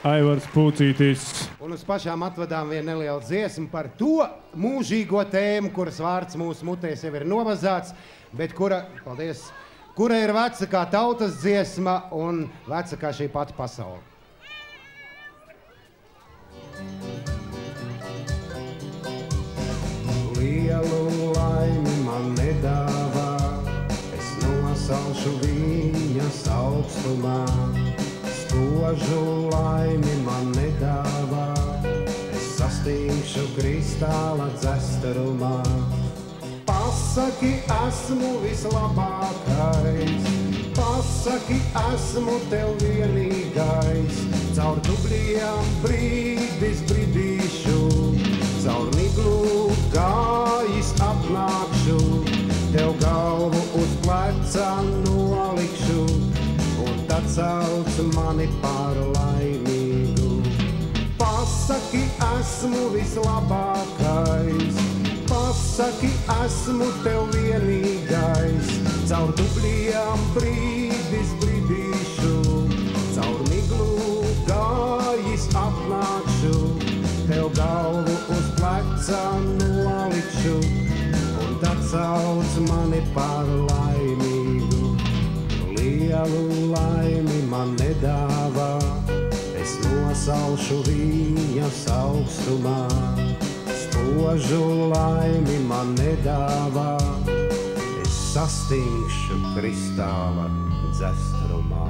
Aivars Pūcītis. Un uz pašām atvadām vienu nelielu dziesmu par to mūžīgo tēmu, kuras vārds mūsu mutēs jau ir novazāts, bet kura ir veca kā tautas dziesma un veca kā šī pati pasaule. Lielu laimi man nedāvā, es nosalšu viņas augstumā. Spožu laimi man nedāvā, es sastingšu kristāla dzestarumā. Pasaki, esmu vislabākais, pasaki, esmu tev vienīgais. Caur dubļiem brīdis brīdīšu, caur miglu gājis apnākšu, tev galvu uz pleca nolikšu, un tad sauc mani par laimīgu. Pasaki, esmu vislabākais, pasaki, esmu tev vienīgais. Caur dubļiem brīdis brīdīšu, caur miglu gājis apnākšu, tev galvu uz pleca nolikšu, un tad sauc mani par laimīgu. Lielu laimi man nedāvā, es nosalšu viņas augstumā. Spožu laimi man nedāvā, es sastingšu kristāla dzestrumā.